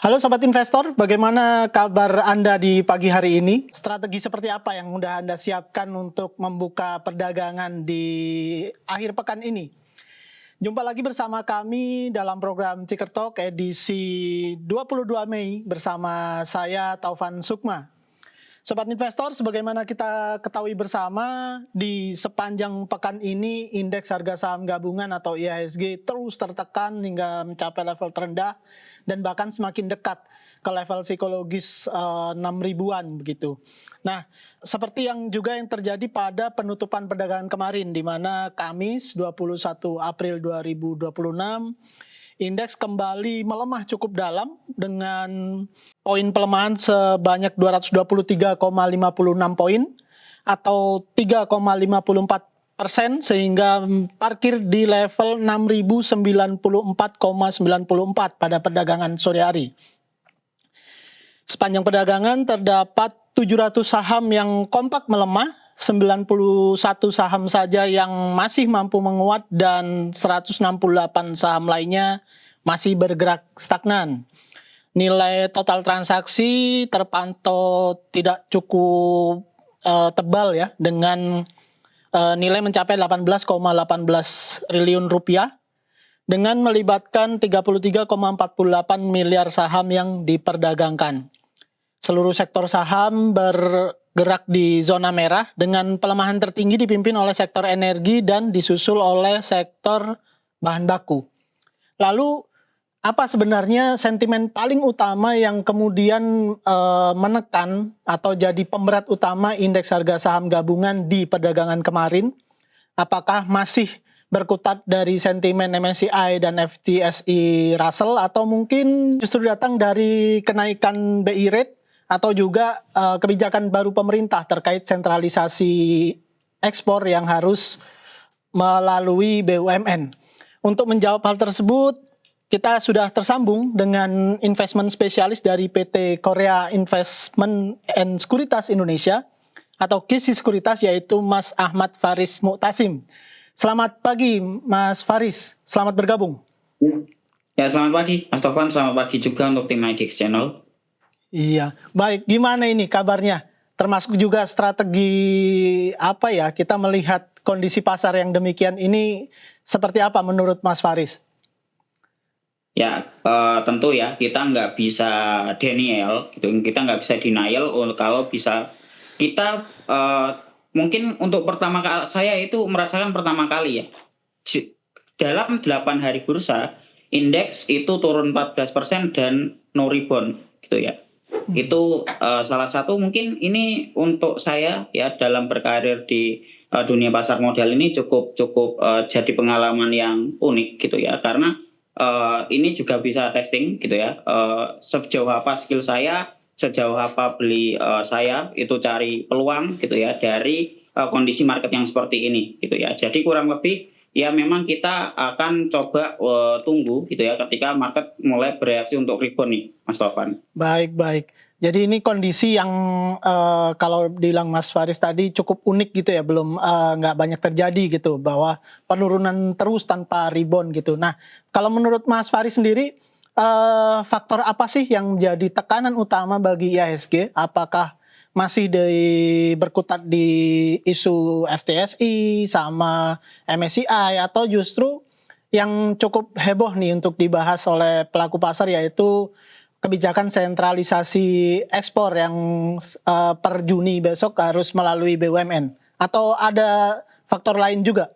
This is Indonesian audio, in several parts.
Halo Sobat Investor, bagaimana kabar Anda di pagi hari ini? Strategi seperti apa yang sudah Anda siapkan untuk membuka perdagangan di akhir pekan ini? Jumpa lagi bersama kami dalam program Ticker Talk edisi 22 Mei bersama saya Taufan Sukma. Sobat Investor, sebagaimana kita ketahui bersama, di sepanjang pekan ini indeks harga saham gabungan atau IHSG terus tertekan hingga mencapai level terendah dan bahkan semakin dekat ke level psikologis 6 ribuan begitu. Nah, seperti yang terjadi pada penutupan perdagangan kemarin di mana Kamis 21 April 2026 indeks kembali melemah cukup dalam dengan poin pelemahan sebanyak 223,56 poin atau 3,54%, sehingga parkir di level 6.094,94 pada perdagangan sore hari. Sepanjang perdagangan terdapat 700 saham yang kompak melemah, 91 saham saja yang masih mampu menguat dan 168 saham lainnya masih bergerak stagnan. Nilai total transaksi terpantau tidak cukup tebal ya, dengan nilai mencapai 18,18 triliun rupiah dengan melibatkan 33,48 miliar saham yang diperdagangkan. Seluruh sektor saham bergerak di zona merah dengan pelemahan tertinggi dipimpin oleh sektor energi dan disusul oleh sektor bahan baku. Lalu apa sebenarnya sentimen paling utama yang kemudian menekan atau jadi pemberat utama indeks harga saham gabungan di perdagangan kemarin? Apakah masih berkutat dari sentimen MSCI dan FTSE Russell atau mungkin justru datang dari kenaikan BI rate atau juga kebijakan baru pemerintah terkait sentralisasi ekspor yang harus melalui BUMN? Untuk menjawab hal tersebut, kita sudah tersambung dengan investment spesialis dari PT Korea Investment and Sekuritas Indonesia atau KISI Sekuritas, yaitu Mas Ahmad Faris Mu'tasim. Selamat pagi Mas Faris, selamat bergabung. Ya, selamat pagi Mas Taufan, selamat pagi juga untuk tim IDX Channel. Iya, baik. Gimana ini kabarnya? Termasuk juga strategi apa ya? Kita melihat kondisi pasar yang demikian ini seperti apa menurut Mas Faris? Ya, tentu ya kita nggak bisa denial, gitu. Kita nggak bisa denial kalau bisa kita mungkin untuk pertama kali saya itu merasakan pertama kali ya dalam 8 hari bursa indeks itu turun 14% dan no rebound gitu ya. Itu salah satu mungkin ini untuk saya ya dalam berkarir di dunia pasar modal ini cukup jadi pengalaman yang unik gitu ya, karena ini juga bisa testing gitu ya, sejauh apa skill saya, sejauh apa beli saya itu cari peluang gitu ya dari kondisi market yang seperti ini gitu ya. Jadi kurang lebih ya memang kita akan coba tunggu gitu ya ketika market mulai bereaksi untuk rebound nih Mas Taufan. Baik. Jadi ini kondisi yang kalau dibilang Mas Faris tadi cukup unik gitu ya, belum nggak banyak terjadi gitu, bahwa penurunan terus tanpa rebound gitu. Nah, kalau menurut Mas Faris sendiri, faktor apa sih yang menjadi tekanan utama bagi IHSG? Apakah masih berkutat di isu FTSI sama MSCI, atau justru yang cukup heboh nih untuk dibahas oleh pelaku pasar, yaitu kebijakan sentralisasi ekspor yang per Juni besok harus melalui BUMN, atau ada faktor lain juga?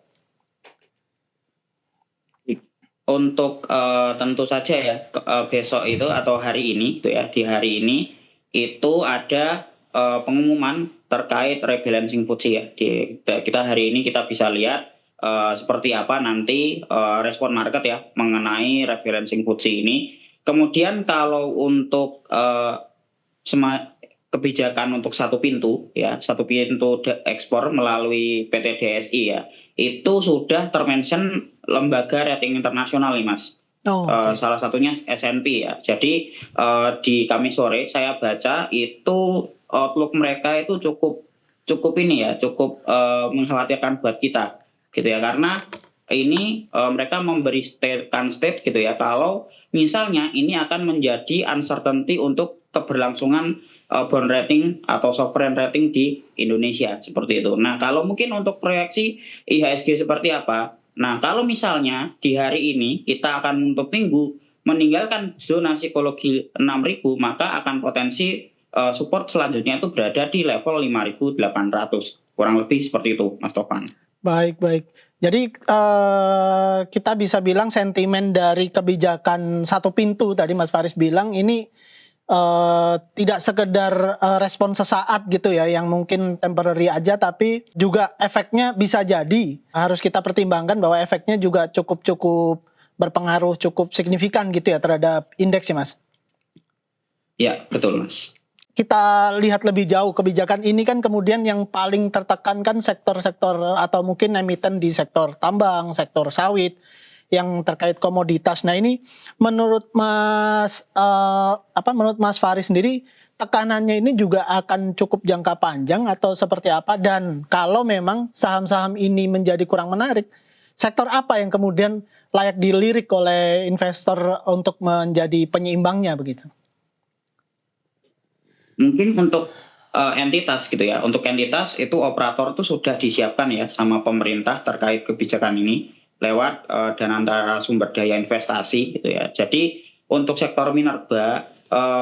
Untuk tentu saja ya besok itu atau hari ini itu ya, di hari ini itu ada pengumuman terkait rebalancing FTSE ya. Kita hari ini kita bisa lihat seperti apa nanti respon market ya mengenai rebalancing FTSE ini. Kemudian kalau untuk kebijakan untuk satu pintu ekspor melalui PT DSI ya, itu sudah termention lembaga rating internasional nih Mas. Okay. Salah satunya S&P ya. Jadi di Kamis sore saya baca itu outlook mereka itu cukup mengkhawatirkan buat kita gitu ya, karena ini mereka memberi state gitu ya, kalau misalnya ini akan menjadi uncertainty untuk keberlangsungan bond rating atau sovereign rating di Indonesia seperti itu. Nah, kalau mungkin untuk proyeksi IHSG seperti apa? Nah, kalau misalnya di hari ini kita akan menutup minggu meninggalkan zona psikologi 6.000, maka akan potensi support selanjutnya itu berada di level 5.800. Kurang lebih seperti itu, Mas Tovan. Baik, baik. Jadi kita bisa bilang sentimen dari kebijakan satu pintu tadi Mas Faris bilang ini tidak sekedar respon sesaat gitu ya, yang mungkin temporary aja, tapi juga efeknya bisa jadi harus kita pertimbangkan bahwa efeknya juga cukup berpengaruh, cukup signifikan gitu ya terhadap indeks ya Mas. Ya, betul Mas. Kita lihat lebih jauh, kebijakan ini kan kemudian yang paling tertekan kan sektor-sektor atau mungkin emiten di sektor tambang, sektor sawit yang terkait komoditas. Nah, ini menurut Mas Faris sendiri tekanannya ini juga akan cukup jangka panjang atau seperti apa, dan kalau memang saham-saham ini menjadi kurang menarik, sektor apa yang kemudian layak dilirik oleh investor untuk menjadi penyeimbangnya begitu? Mungkin untuk entitas gitu ya. Untuk entitas itu operator itu sudah disiapkan ya sama pemerintah terkait kebijakan ini lewat dana antara sumber daya investasi gitu ya. Jadi untuk sektor minerba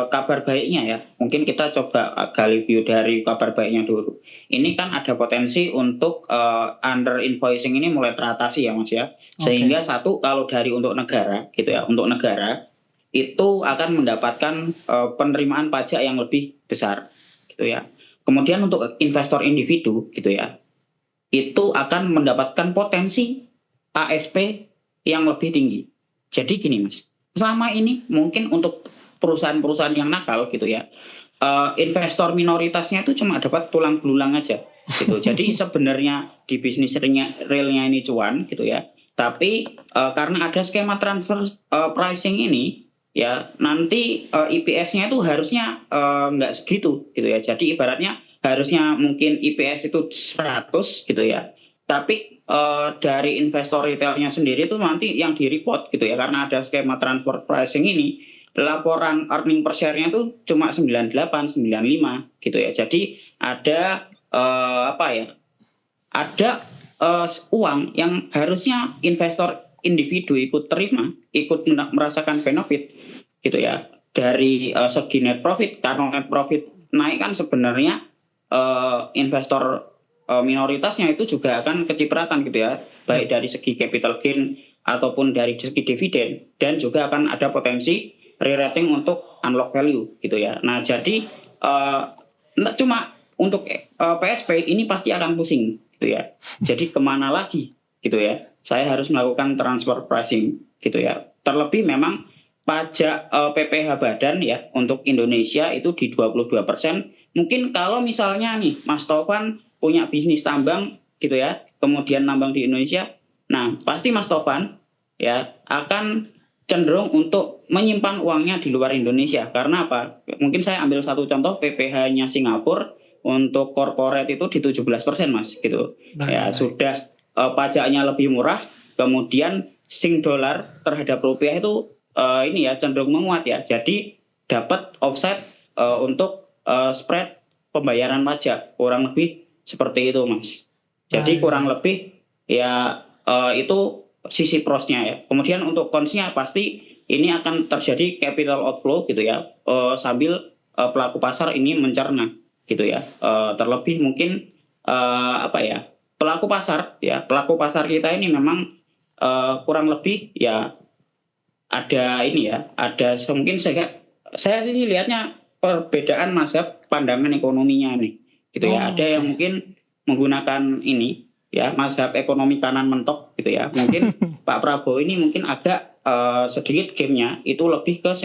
kabar baiknya ya, mungkin kita coba gali view dari kabar baiknya dulu. Ini kan ada potensi untuk under invoicing ini mulai teratasi ya Mas ya. Sehingga satu, kalau dari untuk negara gitu ya, untuk negara itu akan mendapatkan penerimaan pajak yang lebih besar gitu ya. Kemudian untuk investor individu gitu ya, itu akan mendapatkan potensi ASP yang lebih tinggi. Jadi gini Mas, selama ini mungkin untuk perusahaan-perusahaan yang nakal gitu ya, investor minoritasnya itu cuma dapat tulang belulang aja gitu. Jadi sebenarnya di bisnis realnya ini cuan gitu ya, tapi karena ada skema transfer pricing ini ya, nanti IPS-nya itu harusnya nggak segitu gitu ya. Jadi ibaratnya harusnya mungkin IPS itu 100 gitu ya, tapi dari investor retailnya sendiri itu nanti yang di-report gitu ya, karena ada skema transfer pricing ini, laporan earning per share-nya itu cuma 98, 95 gitu ya. Jadi ada ada uang yang harusnya investor individu ikut terima, ikut merasakan benefit gitu ya dari segi net profit. Karena net profit naik kan sebenarnya investor minoritasnya itu juga akan kecipratan gitu ya, baik dari segi capital gain ataupun dari segi dividen, dan juga akan ada potensi re-rating untuk unlock value gitu ya. Nah, jadi cuma untuk PSP ini pasti akan pusing gitu ya. Jadi kemana lagi gitu ya, saya harus melakukan transfer pricing gitu ya. Terlebih memang pajak PPh badan ya untuk Indonesia itu di 22%. Mungkin kalau misalnya nih Mas Tovan punya bisnis tambang gitu ya, kemudian nambang di Indonesia, nah pasti Mas Tovan ya akan cenderung untuk menyimpan uangnya di luar Indonesia. Karena apa? Mungkin saya ambil satu contoh, PPh-nya Singapura untuk corporate itu di 17% Mas gitu. Ya sudah pajaknya lebih murah, kemudian Sing dolar terhadap rupiah itu ini ya cenderung menguat ya. Jadi dapat offset untuk spread pembayaran pajak, kurang lebih seperti itu Mas. Jadi kurang lebih ya itu sisi prosnya ya. Kemudian untuk consnya pasti ini akan terjadi capital outflow gitu ya, sambil pelaku pasar ini mencerna gitu ya. Terlebih mungkin pelaku pasar kita ini memang kurang lebih ya ada ini ya, ada mungkin saya ini lihatnya perbedaan mazhab pandangan ekonominya nih gitu ya. Ada yang mungkin menggunakan ini ya mazhab ekonomi kanan mentok gitu ya. Mungkin Pak Prabowo ini mungkin agak sedikit gamenya itu lebih ke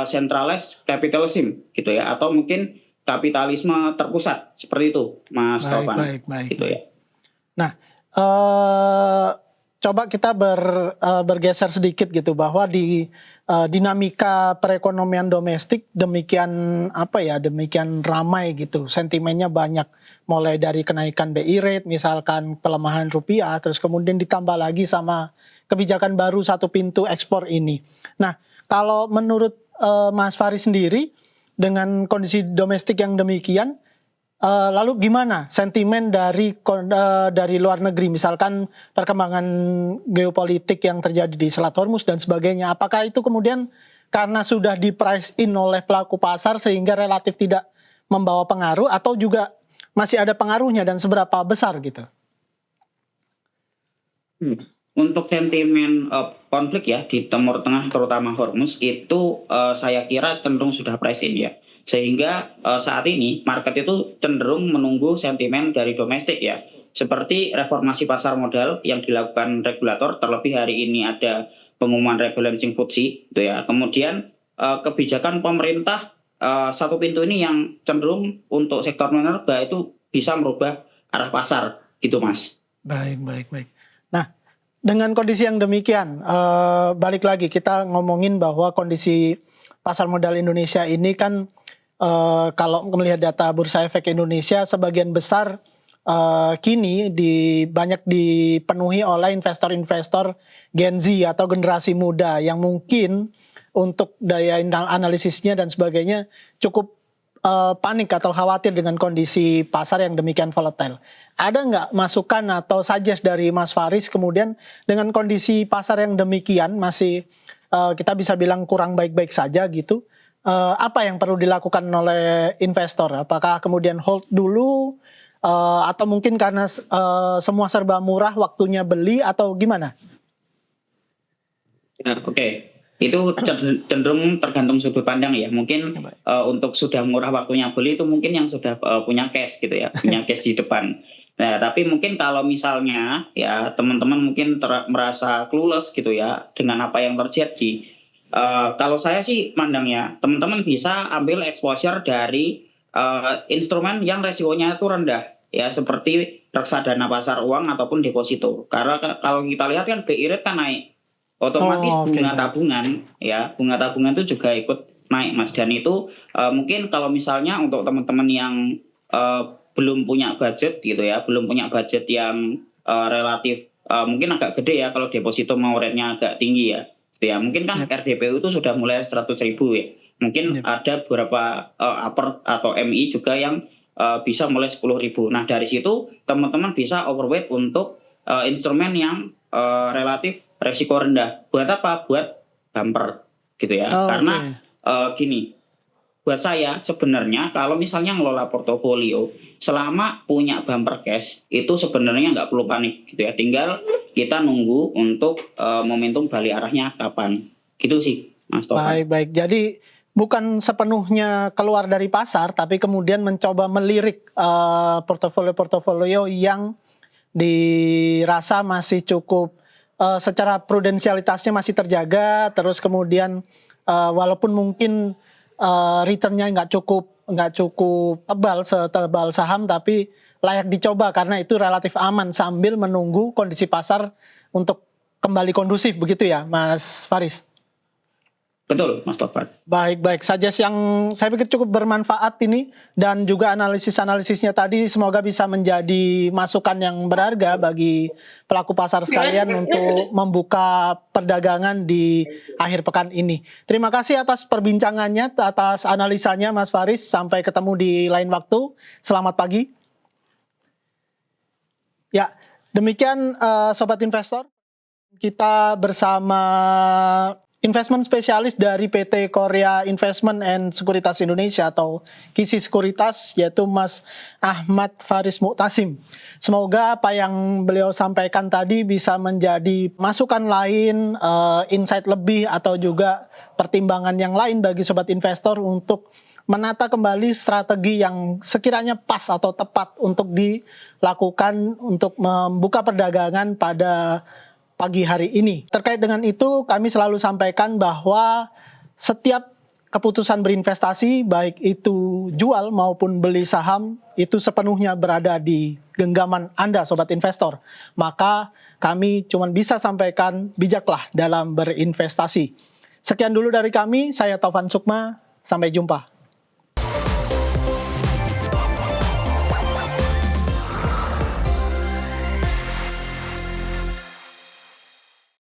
centralized capitalism gitu ya, atau mungkin kapitalisme terpusat seperti itu Mas Topan gitu ya. Nah, coba kita bergeser sedikit gitu bahwa di dinamika perekonomian domestik demikian demikian ramai gitu, sentimennya banyak, mulai dari kenaikan BI rate, misalkan pelemahan rupiah, terus kemudian ditambah lagi sama kebijakan baru satu pintu ekspor ini. Nah, kalau menurut Mas Faris sendiri dengan kondisi domestik yang demikian, lalu gimana sentimen dari luar negeri, misalkan perkembangan geopolitik yang terjadi di Selat Hormuz dan sebagainya? Apakah itu kemudian karena sudah di price in oleh pelaku pasar sehingga relatif tidak membawa pengaruh, atau juga masih ada pengaruhnya dan seberapa besar gitu? Untuk sentimen konflik ya di Timur Tengah terutama Hormuz itu saya kira cenderung sudah price in ya. Sehingga saat ini market itu cenderung menunggu sentimen dari domestik ya. Seperti reformasi pasar modal yang dilakukan regulator, terlebih hari ini ada pengumuman rebalancing FTSE gitu ya. Kemudian kebijakan pemerintah satu pintu ini yang cenderung untuk sektor minerba itu bisa merubah arah pasar gitu, Mas. Baik. Nah, dengan kondisi yang demikian, balik lagi kita ngomongin bahwa kondisi pasar modal Indonesia ini kan kalau melihat data Bursa Efek Indonesia, sebagian besar kini banyak dipenuhi oleh investor-investor Gen Z atau generasi muda yang mungkin untuk daya analisisnya dan sebagainya cukup panik atau khawatir dengan kondisi pasar yang demikian volatile. Ada nggak masukan atau suggest dari Mas Faris kemudian dengan kondisi pasar yang demikian masih kita bisa bilang kurang baik-baik saja gitu, apa yang perlu dilakukan oleh investor? Apakah kemudian hold dulu, atau mungkin karena semua serba murah waktunya beli, atau gimana? Ya, oke. Itu cenderung tergantung sudut pandang ya. Mungkin untuk sudah murah waktunya beli itu mungkin yang sudah punya cash gitu ya, punya cash di depan. Nah, tapi mungkin kalau misalnya ya teman-teman mungkin merasa clueless gitu ya dengan apa yang terjadi. Kalau saya sih mandangnya teman-teman bisa ambil exposure dari instrumen yang resikonya itu rendah ya, seperti reksadana pasar uang ataupun deposito. Karena kalau kita lihat kan BI rate kan naik, otomatis bunga tabungan ya, bunga tabungan itu juga ikut naik, Mas. Dan itu mungkin kalau misalnya untuk teman-teman yang belum punya budget gitu ya, belum punya budget yang relatif mungkin agak gede ya, kalau deposito mau rate-nya agak tinggi ya. Ya mungkin kan RDPU itu sudah mulai 100.000 ya. Mungkin ada beberapa upper atau MI juga yang bisa mulai 10.000. Nah, dari situ teman-teman bisa overweight untuk instrumen yang relatif resiko rendah. Buat apa? Buat bumper gitu ya. Karena gini, buat saya sebenarnya kalau misalnya ngelola portofolio selama punya bumper cash itu sebenarnya nggak perlu panik gitu ya. Tinggal kita nunggu untuk momentum balik arahnya kapan. Gitu sih, Mas Topan. Baik. Jadi bukan sepenuhnya keluar dari pasar, tapi kemudian mencoba melirik portofolio-portofolio yang dirasa masih cukup secara prudensialitasnya masih terjaga, terus kemudian walaupun mungkin returnnya nggak cukup setebal saham, tapi layak dicoba karena itu relatif aman sambil menunggu kondisi pasar untuk kembali kondusif, begitu ya Mas Faris? Betul, Mas Topan. Baik. Suggest yang saya pikir cukup bermanfaat ini, dan juga analisisnya tadi semoga bisa menjadi masukan yang berharga bagi pelaku pasar sekalian untuk membuka perdagangan di akhir pekan ini. Terima kasih atas perbincangannya, atas analisanya Mas Faris. Sampai ketemu di lain waktu. Selamat pagi. Ya, demikian Sobat Investor. Kita bersama investment spesialis dari PT Korea Investment and Sekuritas Indonesia atau KISI Sekuritas, yaitu Mas Ahmad Faris Mu'tasim. Semoga apa yang beliau sampaikan tadi bisa menjadi masukan lain, insight lebih, atau juga pertimbangan yang lain bagi sobat investor untuk menata kembali strategi yang sekiranya pas atau tepat untuk dilakukan untuk membuka perdagangan pada pagi hari ini. Terkait dengan itu, kami selalu sampaikan bahwa setiap keputusan berinvestasi, baik itu jual maupun beli saham, itu sepenuhnya berada di genggaman Anda, Sobat Investor. Maka kami cuma bisa sampaikan bijaklah dalam berinvestasi. Sekian dulu dari kami, saya Taufan Sukma, sampai jumpa.